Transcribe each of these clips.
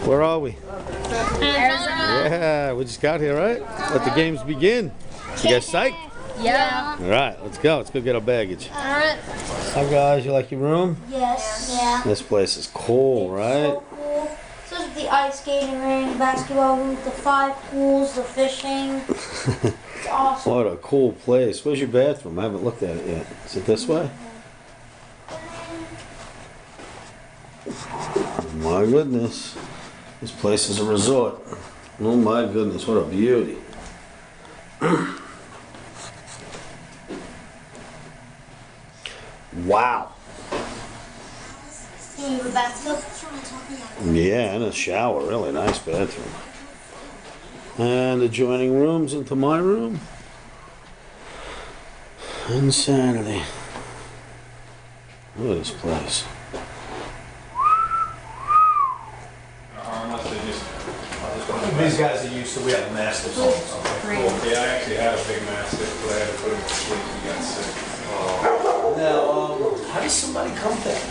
Where are we? Arizona. Yeah, we just got here, right? Let the games begin. You guys psyched? Yeah. All right, let's go. Let's go get our baggage. All right. Hi guys, you like your room? Yes. Yeah. This place is cool, right? So cool. This is the ice skating rink, basketball hoop, the 5 pools, the fishing. It's awesome. What a cool place. Where's your bathroom? I haven't looked at it yet. Is it this way? My goodness. This place is a resort. Oh my goodness, what a beauty. Wow. You have a bathtub? Yeah, and a shower. Really nice bathroom. And adjoining rooms into my room. Insanity. Look at this place. These guys are used to, we have mastiffs all the time. Cool. Yeah, I actually had a big mastiff, but I had to put him to sleep and he got sick. Now, how does somebody come back?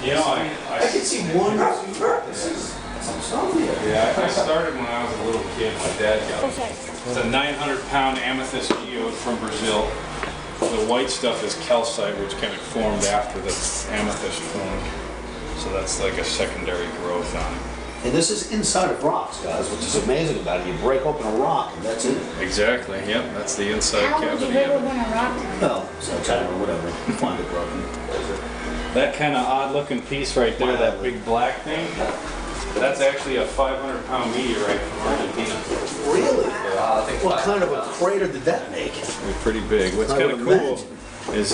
You know, I can see 1 or 2. This is something. Yeah, I started when I was a little kid. My dad got it. It's a 900-pound amethyst geode from Brazil. The white stuff is calcite, which kind of formed after the amethyst formed. So that's like a secondary growth on it. And this is inside of rocks, guys, which is amazing about it. You break open a rock and that's it. Exactly, yep, that's the inside How would you cavity break of open it. a rock? Well, sometime or whatever. You find it broken. That kind of odd-looking piece right there, that big black thing, that's actually a 500-pound meteorite from Argentina. Really? What kind of a crater did that make? They're pretty big. What's I kind of would cool is,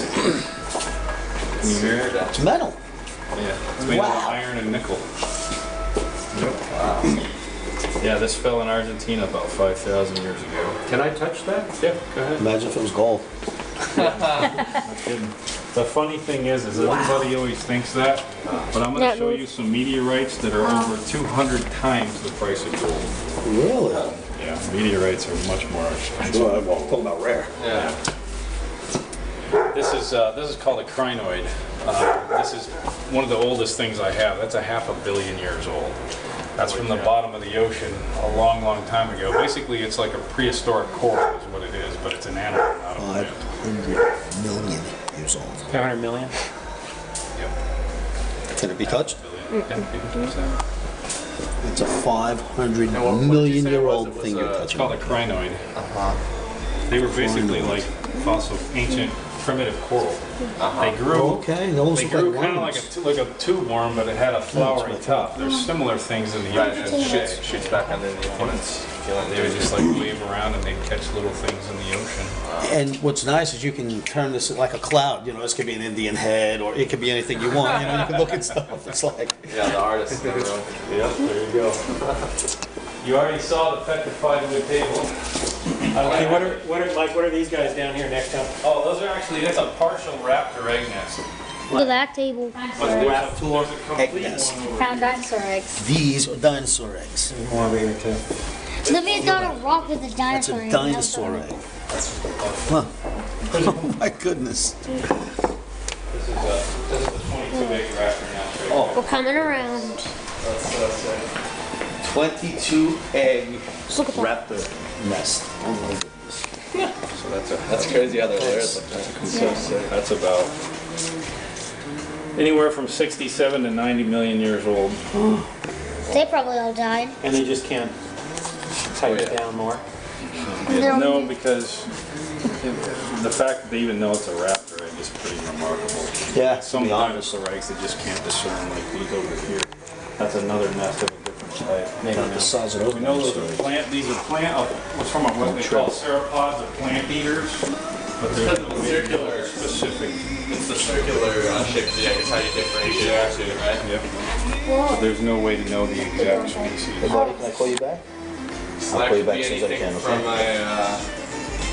can you hear it? It's metal. Yeah, it's made out of iron and nickel. Wow. Yeah, this fell in Argentina about 5,000 years ago. Can I touch that? Yeah, go ahead. Imagine if it was gold. Not kidding. The funny thing is everybody always thinks that, but I'm going to show you some meteorites that are over 200 times the price of gold. Really? Yeah, meteorites are much more expensive. Well, I'm talking about rare. Yeah. This is called a crinoid. This is one of the oldest things I have. That's a 500 million years old. That's from the bottom of the ocean a long, long time ago. Basically, it's like a prehistoric coral is what it is, but it's an animal, not a plant. 500 million years old. 500 million? Yep. Can it be touched? Yeah, you can touch that. It's a 500 million year old thing you're It's touching. called a crinoid. They were basically like fossil, ancient, primitive coral. They grew. Okay, those They look grew like kind of worms. like a tube worm, but it had a flowery top. There's similar things in the ocean. Shoots back under the opponent's. They would just like wave around and they'd catch little things in the ocean. And what's nice is you can turn this like a cloud. You know, this could be an Indian head, or it could be anything you want. You know, you can look at stuff. It's like, Yeah, the artist in the room. Yep, there you go. You already saw the petrified wood table. Okay, what are these guys down here next to? Oh, those are actually, that's a partial raptor egg nest. Look at that table. But there's Raptor a complete egg nest. one over Found here. dinosaur eggs. these are dinosaur eggs. More over here too. Let me throw a rock with a That's dinosaur a egg. dinosaur egg. Huh. Oh my goodness. This is a 22 egg raptor nest right Oh. We're coming around. That's 22 egg Look at that. raptor nest. Oh my goodness. So That's crazy how their layers look like. that's about anywhere from 67 to 90 million years old. They probably all died. And they just can't tighten it down more. No, because the fact that they even know it's a raptor egg is pretty remarkable. Yeah, to Some be honest. dinosaur eggs they just can't discern, like these over here. That's another nest of a different type. Not the size of those We know those dinosaur are eggs. plant. These are plant. What's from what they call sauropods or plant eaters, but they're circular specific. It's the circular shape of the egg. It's how you differentiate it, right? Yep. So there's no way to know the exact species. Hey buddy, can I call you back? So I'll that call you could back be as soon as I anything can, from okay?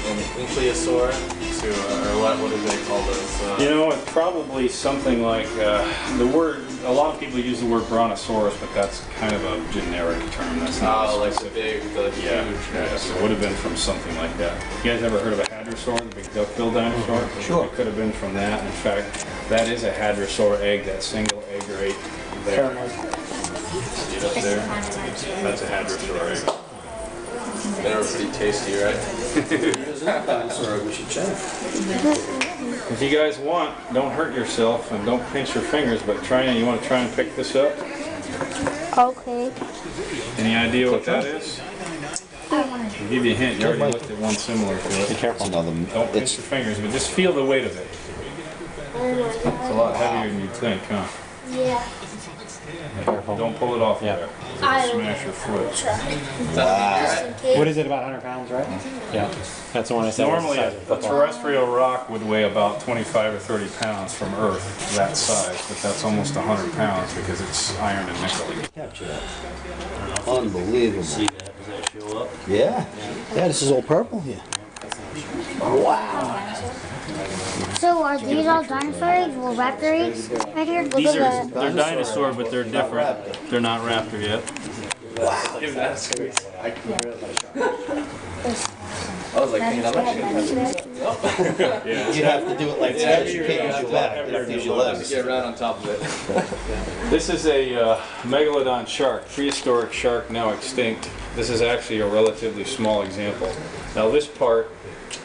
an incliosaur to, or what do they call those? You know, it's probably something like the word. A lot of people use the word brontosaurus, but that's kind of a generic term. That's not Oh, like the specific. big, the huge. Yeah, so it would have been from something like that. You guys ever heard of a hadrosaur, the big duck-billed dinosaur? Sure. It could have been from that. In fact, that is a hadrosaur egg, that single egg right there. there. That's a hadrosaur egg. They were pretty tasty, right? Sorry, we should check. If you guys want, don't hurt yourself and don't pinch your fingers, but you want to try and pick this up? Okay. Any idea what that is? I'll give you a hint. You already looked at one similar to it. Be careful. Don't pinch your fingers, but just feel the weight of it. It's a lot heavier than you'd think, huh? Yeah. Don't pull it off there. I It'll smash your foot. Just in case. What is it, about 100 pounds, right? Yeah, that's the one I said. Normally, a terrestrial rock would weigh about 25 or 30 pounds from Earth, that size, but that's almost 100 pounds because it's iron and nickel. Capture that. Unbelievable. See that? Does that show up? Yeah. Yeah, this is all purple here. Wow. So are these all dinosaur eggs or raptor eggs right here? Look These at are, they're dinosaur, but they're different. They're not raptor yet. Give that a squeeze. I was like, thinking, I'm not gonna Yeah. You have to do it like that. You can't use your back. You have to use your legs. get right on top of it. This is a megalodon shark, prehistoric shark, now extinct. This is actually a relatively small example. Now this part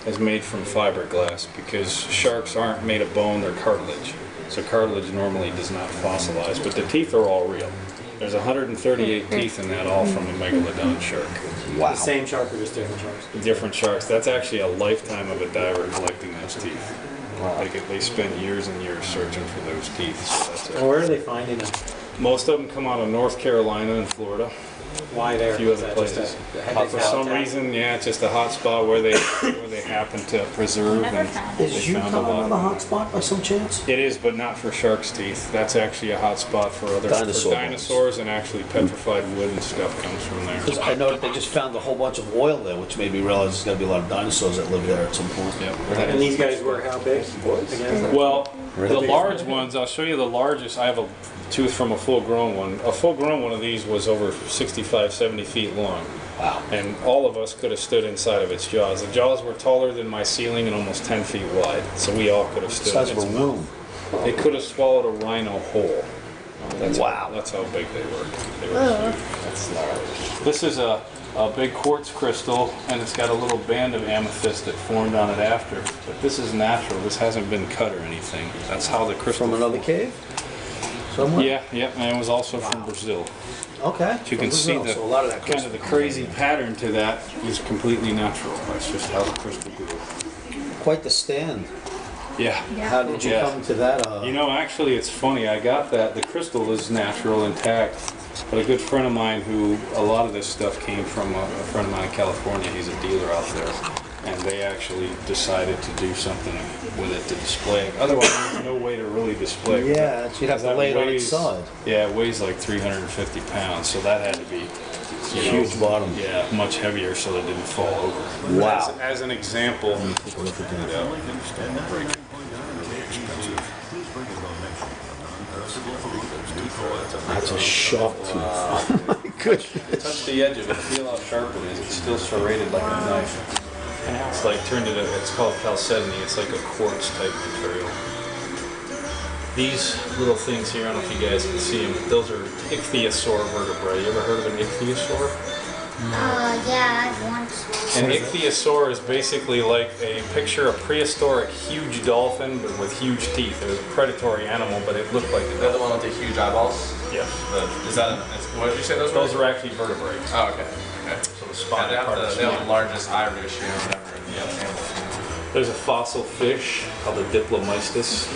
is made from fiberglass because sharks aren't made of bone, they're cartilage. So cartilage normally does not fossilize, but the teeth are all real. There's 138 teeth in that, all from a megalodon shark. Wow. The same shark or just different sharks? Different sharks. That's actually a lifetime of a diver collecting those teeth. They spend years and years searching for those teeth. So that's And where are they finding them? most of them come out of North Carolina and Florida. Why there? A few Is other that just places. a For some reason, yeah, it's just a hot spot where they happen to preserve, and they Is found a Yukon lot. another hot spot by some chance? It is, but not for shark's teeth. That's actually a hot spot for other Dinosaur for dinosaurs, and actually petrified wood and stuff comes from there. Because I know that they just found a whole bunch of oil there, which made me realize there's got to be a lot of dinosaurs that live there at some point. Yep. And these guys were how big? Again? Well, the large ones, I'll show you the largest. I have a tooth from a full-grown one. A full-grown one of these was over 65, 70 feet long. Wow. And all of us could have stood inside of its jaws. The jaws were taller than my ceiling and almost 10 feet wide, so we all could have stood Size in of its a mouth. room. It could have swallowed a rhino whole. Wow. That's how big they were. They were huge. This is a big quartz crystal, and it's got a little band of amethyst that formed on it after. But this is natural. This hasn't been cut or anything. That's how the crystal. From another cave? Somewhere? Yeah, and it was also from Brazil. Okay. You can see the So a lot of that kind of the crazy pattern to that is completely natural. That's just how the crystal grew. Quite the stand. Yeah. How did you Yeah. come to that? You know, actually, it's funny. I got that. The crystal is natural, intact. But a good friend of mine who a lot of this stuff came from, a friend of mine in California, he's a dealer out there. And they actually decided to do something with it to display it. Otherwise, there's no way to really display it. Yeah, you'd have to lay it on its side. Yeah, it weighs like 350 pounds, so that had to be Huge bottom. Yeah, much heavier so that it didn't fall over. Wow. As an example, That's a shark tooth. Oh my goodness. touch the edge of it, feel how sharp it is. It's still serrated like a knife. It's like turned into, it's called chalcedony. It's like a quartz type material. These little things here, I don't know if you guys can see them, but those are ichthyosaur vertebrae. You ever heard of an ichthyosaur? yeah, once. An ichthyosaur is basically like a picture, a prehistoric huge dolphin but with huge teeth. It was a predatory animal, but it looked like a Is that the dolphin. one with the huge eyeballs? Yeah. Is that what did you say those were? Those are actually vertebrae. Oh, okay. Okay. So the Yeah, spine they have part the, is they have small. the largest eye ratio or whatever. Yeah. There's a fossil fish called a diplomystus.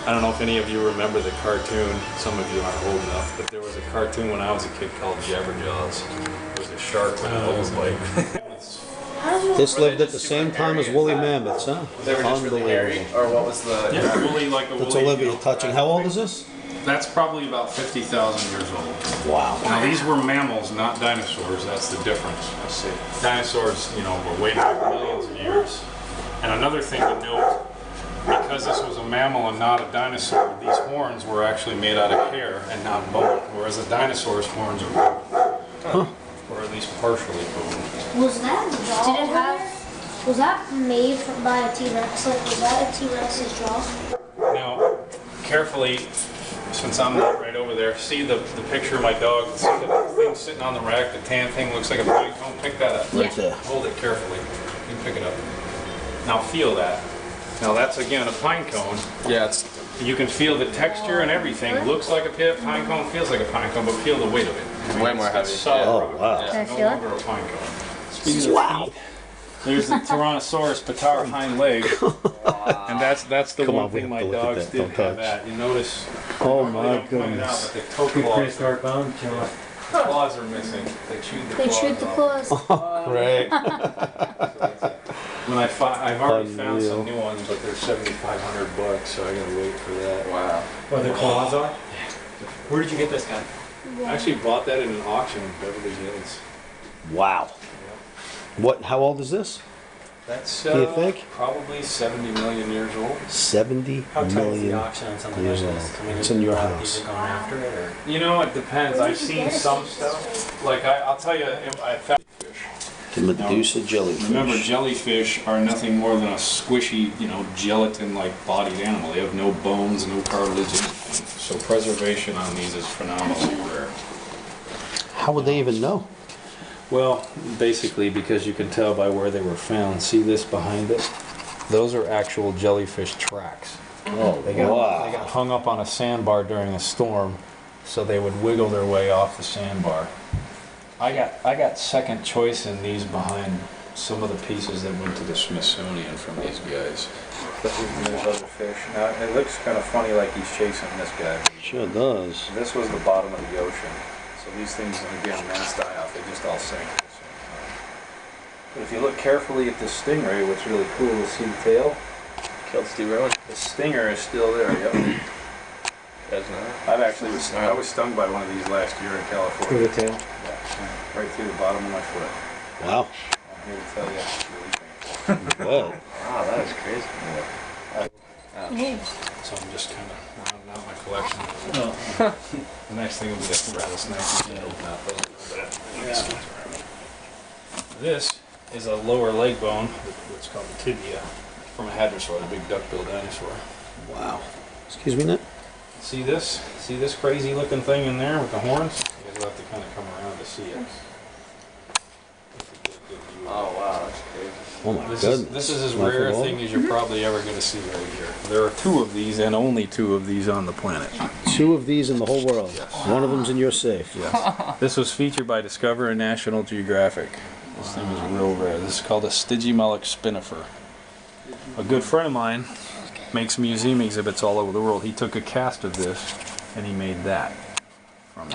I don't know if any of you remember the cartoon. Some of you aren't old enough, but there was a cartoon when I was a kid called Jabberjaws. It was a shark with an overbite. This lived at the same time as woolly mammoths, huh? They were just really hairy, or what was the? Yeah, woolly like a That's woolly. Olivia touching. How old is this? That's probably about 50,000 years old. Wow. Now these were mammals, not dinosaurs. That's the difference. I see. Dinosaurs, were way back millions of years. And another thing to note, because this was a mammal and not a dinosaur, these horns were actually made out of hair and not bone, whereas a dinosaur's horns are bone, or at least partially bone. Was that jaw? Did it have? Was that made by a T-Rex? Was that a T-Rex's jaw? Now, carefully, since I'm not right over there. See the picture of my dog? See the thing sitting on the rack? The tan thing looks like a pine cone. Pick that up. Right there. Hold it carefully. You can pick it up. Now feel that. Now that's again a pine cone. Yeah, it's You can feel the texture and everything. Looks like a pine cone, feels like a pine cone, but feel the weight of it. way more heavy. It's solid Oh, rock. wow. It's Can I no feel it? longer a pine cone. Wow. There's the Tyrannosaurus patara hind leg, and that's the Come one on, we thing have my to look at dogs that. did Don't have touch. at. You notice? Oh normally my they don't point it out, goodness. but the toe claws, Prehistoric bone, kill it. claws are missing. They chewed the They claws shoot the off. claws. Great. When I've already found Unreal. some new ones, but they're $7,500, so I gotta wait for that. Wow. Where the claws are? Where did you get this guy? I actually bought that in an auction in Beverly Hills. Wow. What? How old is this? That's Do you think? probably 70 million years old. 70 How tight is the million. auction on something like years this? old. I mean, It's is in it your a lot of house. people going after it, or? You know, it depends. I've seen some stuff. Like I'll tell you, I found fish. The Medusa jellyfish. Remember, jellyfish are nothing more than a squishy, gelatin-like bodied animal. They have no bones, no cartilage, anything. So preservation on these is phenomenally rare. How would they even know? Well, basically because you can tell by where they were found. See this behind it? Those are actual jellyfish tracks. Oh, They got hung up on a sandbar during a storm, so they would wiggle their way off the sandbar. I got second choice in these behind some of the pieces that went to the Smithsonian from these guys. There's other fish. Now it looks kind of funny, like he's chasing this guy. Sure does. This was the bottom of the ocean. So these things, again, mass die off. They just all sink at the same time. But if you look carefully at this stingray, what's really cool is see the tail. Killed Steve Rowan. The stinger is still there. Yep. Guys know. I was stung by one of these last year in California. Through the tail? Yeah, right through the bottom of my foot. Wow. I'm here to tell you, it's really painful. Good. Wow, that is crazy. So I'm just kind of rounding out my collection. The next thing will be the rattlesnake. This is a lower leg bone, what's called the tibia, from a hadrosaur, the big duck-billed dinosaur. Wow. Excuse me, Nick? See this? See this crazy looking thing in there with the horns? You guys will have to kind of come around to see it. Oh wow, that's crazy. Oh my This goodness. is as Nothing rare a wrong? thing as you're probably ever going to see right here. There are two of these and only two of these on the planet. 2 of these in the whole world. One of them's in your safe. Yes. This was featured by Discovery and National Geographic. This thing is real rare. This is called a Stygimoloch spinifer. A good friend of mine makes museum exhibits all over the world. He took a cast of this and he made that. From it.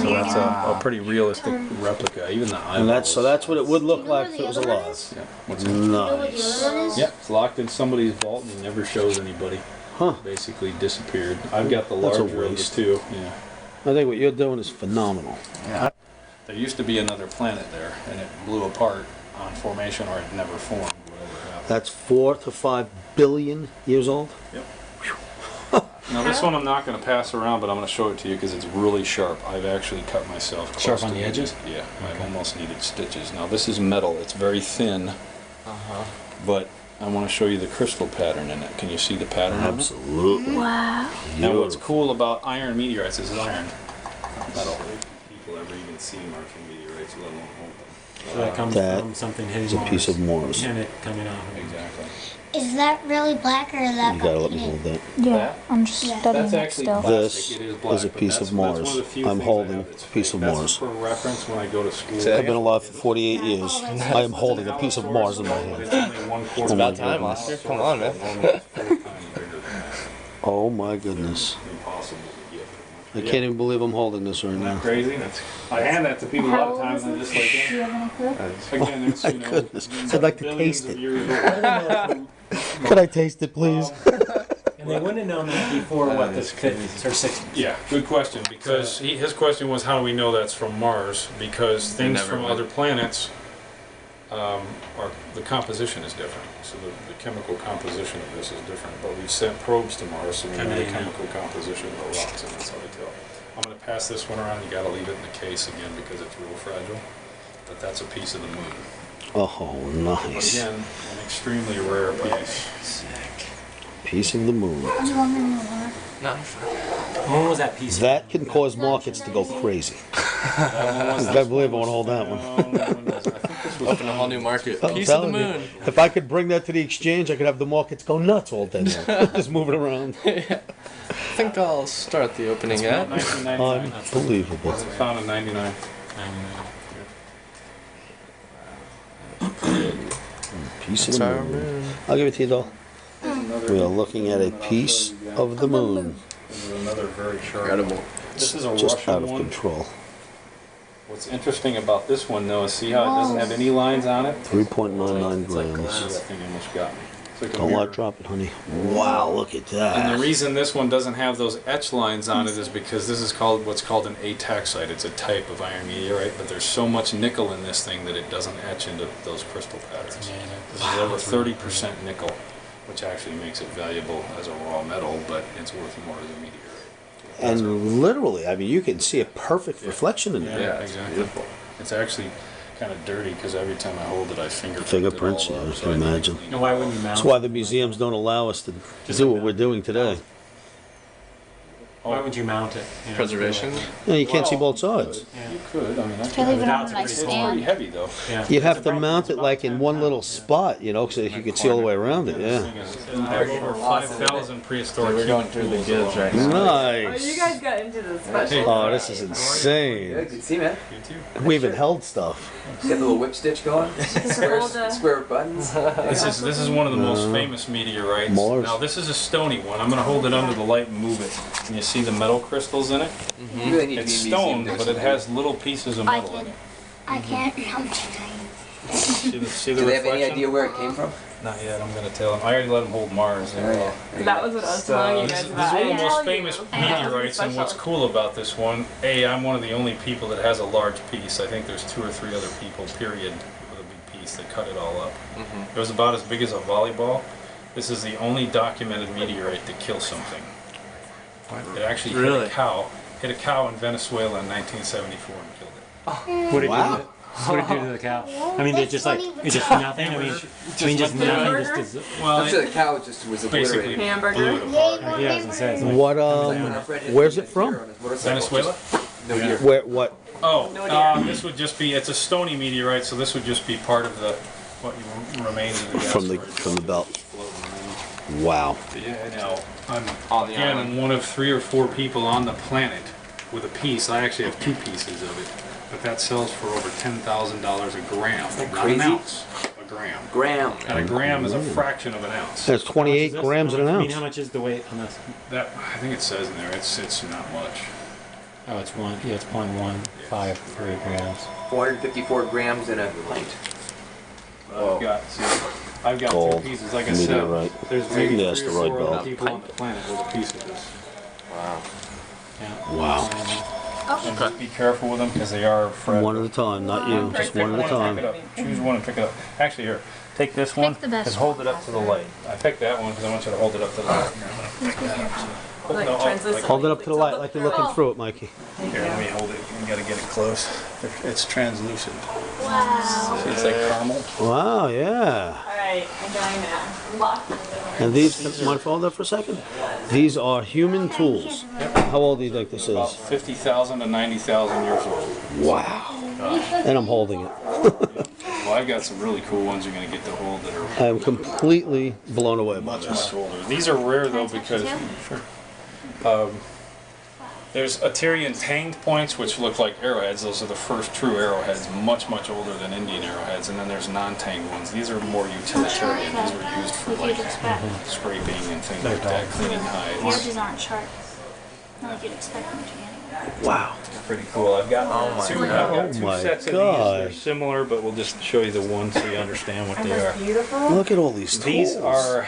So that's a pretty realistic replica. Even the eyeballs. And that's what it would look like if it was alive. Yeah. What's You know what the Nice. other one is? Yeah, it's locked in somebody's vault and he never shows anybody. Huh. Basically disappeared. I've got the That's a larger of the waste. two. Yeah. I think what you're doing is phenomenal. There used to be another planet there, and it blew apart on formation, or it never formed. Whatever happened. That's 4 to 5 billion years old? Yep. Now this one I'm not going to pass around, but I'm going to show it to you because it's really sharp. I've actually cut myself close Sharp to on the it. edges? Yeah, I almost needed stitches. Now this is metal. It's very thin, but I want to show you the crystal pattern in it. Can you see the pattern on it? Absolutely. Wow. Now what's cool about iron meteorites is iron, not metal. People ever even see Martian meteorites, let alone hold them. So that comes That from something hitting is a piece of Mars. And it coming off. Exactly. Is that really black or is that You gotta let me pink? hold that. Yeah, I'm just Yeah. studying That's it actually still. plastic. This It is black, is a but piece that's of one of Mars. the few I'm things I holding have a that's piece fake. of That's Mars. for reference when I go to school. I've been alive for 48 years. I am holding a piece of Mars in my hand. It's About time, Lester. Come on, man. Oh my goodness. Impossible to get. I can't even believe I'm holding this right Isn't that now. crazy? I hand that to people a lot of times and they're just like, Do you yeah. have any clue? Again, it's, My you know, goodness. I'd like to billions taste of it. years old. Could I taste it, please? And they wouldn't have known that before, what, the 50s or 60s? Yeah, good question. Because his question was, how do we know that's from Mars? Because things never from went. other planets are the composition is different. So the chemical composition of this is different. But we sent probes to Mars, so we know the chemical composition of the rocks, and that's how we tell. I'm going to pass this one around. You got to leave it in the case again because it's real fragile. But that's a piece of the moon. Oh, nice. Again, an extremely rare piece. Piece of the moon. Do you want me to move on? No, you're fine. When was that piece? That can cause markets to go crazy. I believe I want to hold that one. Open a whole new market. I'm Piece of the telling you, moon. if I could bring that to the exchange, I could have the markets go nuts all day long. Just moving around. I think I'll start the opening at. 1999. Unbelievable. It's found in 99. Piece of It's the our moon. moon. I'll give it to you, doll. We are looking at a piece of the moon. This is another very sharp. Incredible. This is a Just Russian out of one. control. What's interesting about this one, though, is see how it doesn't have any lines on it? 3.99 That grams. thing almost got me. It's like a Don't mirror. let it drop it, honey. Wow, look at And the that. reason this one doesn't have those etch lines on it is because this is called what's called an ataxite. It's a type of iron meteorite, but there's so much nickel in this thing that it doesn't etch into those crystal patterns. This is over 30% nickel, which actually makes it valuable as a raw metal, but it's worth more as a meteorite. And literally, I mean, you can see a perfect reflection in there. Yeah, it's exactly. beautiful. It's actually kind of dirty because every time I hold it, I fingerprint Fingerprints, it all yeah, up, I so can need to imagine. clean And it. why wouldn't you mount? That's why the museums don't allow us to do what we're doing today. Why would you mount it? You know, Preservation. You know, you can't see both sides. You could. I mean, I Can I leave it on That's a nice pretty It's stand? pretty heavy though. Yeah. You'd have to mount it like in one little spot, you know, so that you could see all the way around it, yeah. I have over 5,000 prehistoric. We're going through the gives right now. Oh, you Nice. guys got into the special. Oh, this is insane. Good to see, man. You too. We even held stuff. You got the little whip stitch going. Square buttons. This is one of the most famous meteorites. Mars. Now this is a stony one. I'm going to hold it under the light and move it. And you see the metal crystals in it? You really need It's to be in a museum stone, next but it to has little pieces of I metal in can. it. I can't count tonight. See the Do they have reflection? any idea where it came from? Not yet. I'm going to tell them. I already let them hold Mars. Oh, yeah. That was what I was telling you This guys is about. one I of the tell most you. famous I know. meteorites, and what's Special. cool about this one, I'm one of the only people that has a large piece. I think there's 2 or 3 other people, period, with a big piece that cut it all up. It was about as big as a volleyball. This is the only documented meteorite to kill something. It actually Really? hit a cow in Venezuela in 1974 and killed it. What did Wow. it do? What did it do to the cow? I mean, it's just like it's just nothing. I mean, just nothing. Just Well, I'm sure the cow just was basically obliterated. Hamburger. blew it apart. yeah, I was gonna say, it's like, What, where's it from? Venezuela? No year. Where, what? Oh, No idea. this would just be, it's a stony meteorite, so this would just be part of the, what remains of the asteroid. From the belt. Wow. Yeah, now, I'm, On the again, island. I'm one of 3 or 4 people on the planet with a piece. I actually have 2 pieces of it, but that sells for over $10,000 a gram, not an crazy? ounce, a gram. Graham. And a gram is a fraction of an ounce. That's 28 grams in an I mean, ounce. how much is the weight on this? That, I think it says in there, it's not much. Oh, it's one. Yeah, it's 0.153 grams. 454 grams in a pint. I've got Gold. 2 pieces, like I said. Meteorite. There's maybe Yeah, 3 or asteroid 4 other belt. people on the planet with a piece of this. Wow. Yeah. Wow. And just be careful with them because they are fragile. One at a time, not you, just one at a Pick it time. up. Choose one and pick it up. Actually, here, take this one the best and hold it up to the light. I picked that one because I want you to hold it up to the light. Here, I'm gonna pick that up. Like No, translucent. Hold it up to the light like you're looking through it, Mikey. Here, let me hold it. You gotta get it close. It's translucent. Wow. See, it's like caramel. Wow, yeah. Alright, I'm going now. Lock it. And these, mind if I hold that for a second? These are human tools. How old do you think this About is? 50,000 to 90,000 years old. Wow. And I'm holding it. Well, I've got some really cool ones you're gonna get to hold that are I am completely blown away by much, this. much older. These are rare though because there's Aterian tanged points which look like arrowheads. Those are the first true arrowheads, much, much older than Indian arrowheads. And then there's non-tanged ones. These are more utilitarian. These were used for like scraping and things like that, cleaning The hides. edges aren't sharp. Not like you'd expect them to be anyway. Wow. Pretty cool. I've got two, I've got two Oh my sets of God. these. They're similar, but we'll just show you the one so you understand what they are. Beautiful. Look at all these tools. These are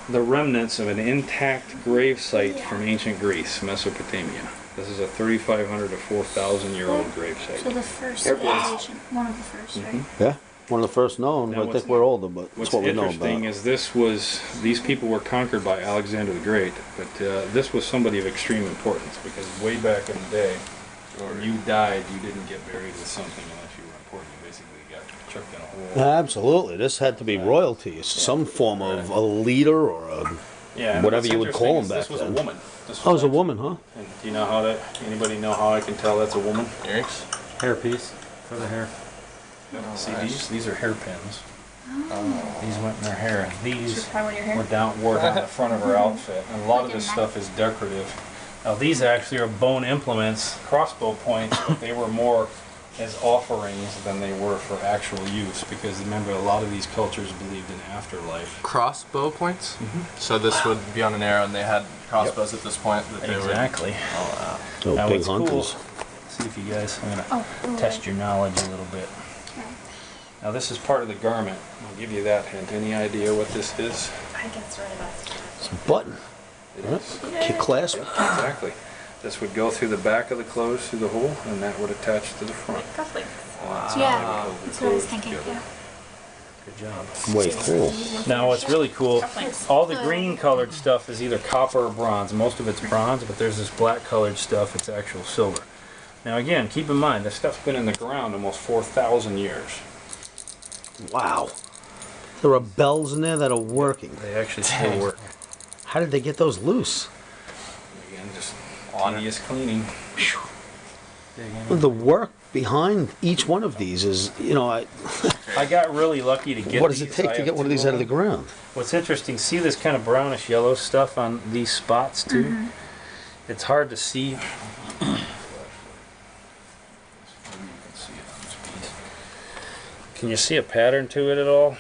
the remnants of an intact grave site from ancient Greece, Mesopotamia. This is a 3,500 to 4,000 year old grave So site. the first civilization, one of the first, right? Yeah, one of the first known. Now I think we're older, but that's What's what we know interesting about. is these people were conquered by Alexander the Great, but this was somebody of extreme importance because way back in the day, when you died, you didn't get buried with something unless you were important. You basically got chucked in a hole. Absolutely. This had to be royalty. Some form of a leader or a Yeah, and whatever what's you would call interesting them is back this then. was a woman. This Oh, it was a actually- woman, huh? And do you know how that? Anybody know how I can tell that's a woman? Earrings? Hairpiece for the hair. See these are hairpins. These went in her hair. These Try one of your hair. wore down the front of her outfit. And a lot of this stuff is decorative. Now these actually are bone implements, crossbow points, but they were more as offerings than they were for actual use, because remember, a lot of these cultures believed in afterlife. Crossbow points? So this would be on an arrow, and they had crossbows at this point that they Exactly. Oh, Now big what's hunters. cool, see if you guys, I'm gonna test your knowledge a little bit. Now this is part of the garment. I'll give you that hint. Any idea what this is? I guess right about It's a button. It Right. is. Kick clasp. Exactly. This would go through the back of the clothes, through the hole, and that would attach to the front. cufflinks. Yeah, Hold the that's what I was clothes thinking. together. Yeah. Good job. Way cool. Now what's really cool, Cufflinks. all the green colored stuff is either copper or bronze. Most of it's bronze, but there's this black colored stuff, it's actual silver. Now again, keep in mind, this stuff's been in the ground almost 4,000 years. Wow. There are bells in there that are working. They actually still work. How did they get those loose? Again, just tedious cleaning. The work behind each one of these is, you know, I got really lucky to get what does it these. take I to have get one of two these out of the them. ground? What's interesting, see this kind of brownish yellow stuff on these spots too? It's hard to see. Can you see a pattern to it at all?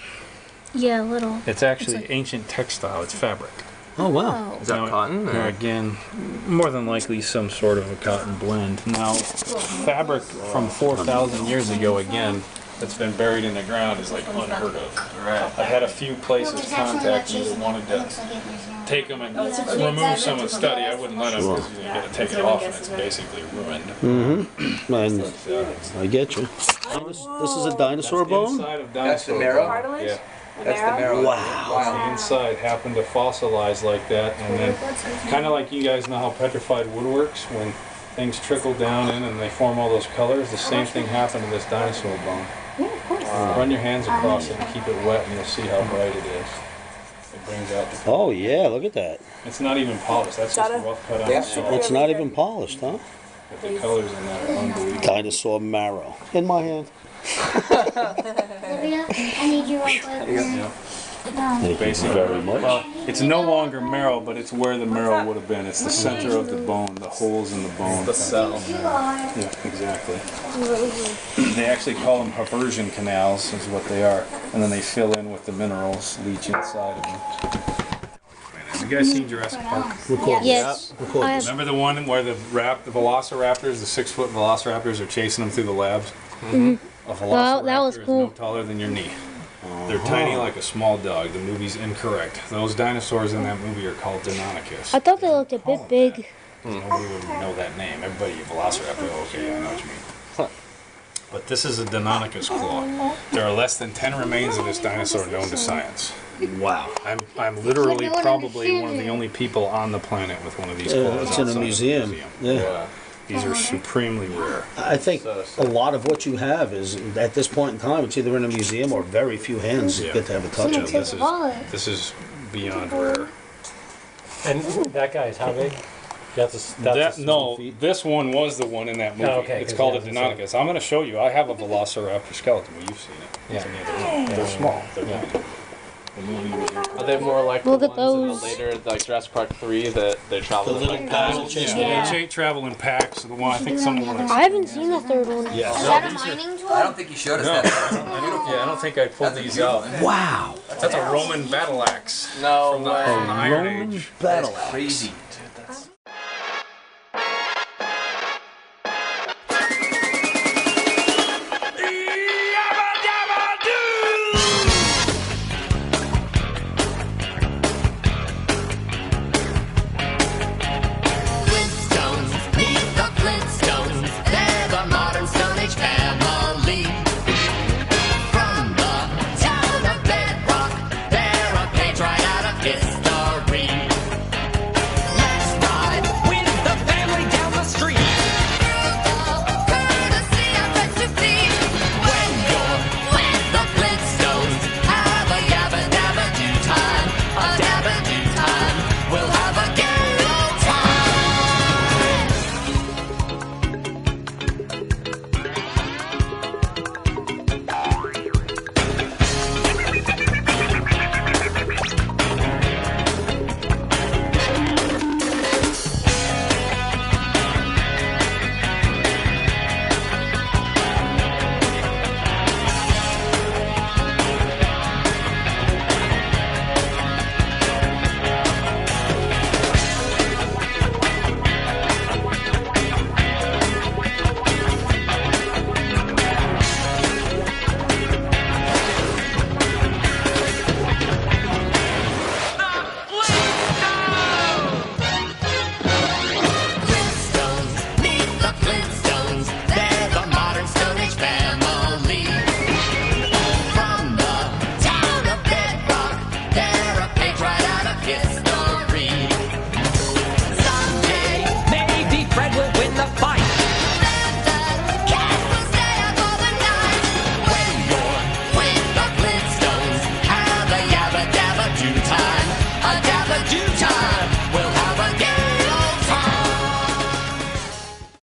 Yeah, a little. It's actually ancient textile, it's fabric. Oh, wow. Is that Now, cotton? now Or? again, more than likely some sort of a cotton blend. Now, fabric from 4,000 years ago, again, that's been buried in the ground is like unheard of. Right. I had a few places contact me that wanted to take them and remove some and study. I wouldn't let them because you got to take it off and it's basically ruined. Mm-hmm. And I get you. This is a dinosaur bone? Inside of That's the dinosaur marrow? bone. Cartilage? Yeah. That's the marrow. Wow. The inside happened to fossilize like that, and then kind of like you guys know how petrified wood works, when things trickle down in and they form all those colors, the same thing happened to this dinosaur bone. Run your hands across it and keep it wet and you'll see how bright it is. It brings out the Oh, yeah, look at that. It's not even polished, that's just rough cut on the Yeah. side. It's not even polished, huh? But the colors in that are unbelievable. Dinosaur marrow. In my hand. Olivia, I need you right quick. Thank Basically, you very much. Well, it's no longer marrow, but it's where the marrow would have been. It's the center of the bone, the holes in the bone. The cell. Yeah, exactly. They actually call them Haversian canals, is what they are. And then they fill in with the minerals, leach inside of them. Have you guys seen Jurassic Park? Yes. Remember the one where the velociraptors, the 6-foot velociraptors are chasing them through the labs? A velociraptor Well, that was is cool. no taller than your knee. They're tiny like a small dog. The movie's incorrect. Those dinosaurs in that movie are called Deinonychus. I thought they looked a bit big. Nobody would know that name. Everybody, velociraptor, okay, yeah, I know what you mean. But this is a Deinonychus claw. There are less than 10 remains of this dinosaur known to science. Wow. I'm literally no one probably understands one of the it. only people on the planet with one of these claws. It's in a outside of the museum. Yeah. These are supremely rare. I think a lot of what you have is, at this point in time, it's either in a museum or very few hands Yeah. get to have a touch of it. This is beyond rare. And that guy's how big? No, this one was the one in that movie. Oh, okay, It's 'cause called he a hasn't Deinonychus. I'm going to show you. I have a velociraptor skeleton. Well, you've seen it. It's in the other room. They're small. They're tiny. The movie was Are they more like Look the at ones in those. the later, like Jurassic Park 3, that they travel in like packs? Yeah, they travel in packs. The one I think someone. I haven't seen the third one. Is that a mining tool? I don't think you showed us No, that. I don't think I pulled these out. Wow. That's a Roman battle axe. No From the way. Iron Roman Age. battle axe. Crazy. Flintstones, meet the Flintstones. They're the modern Stone Age family. From the town of Bedrock, they're a page right out of history. Let's too tired.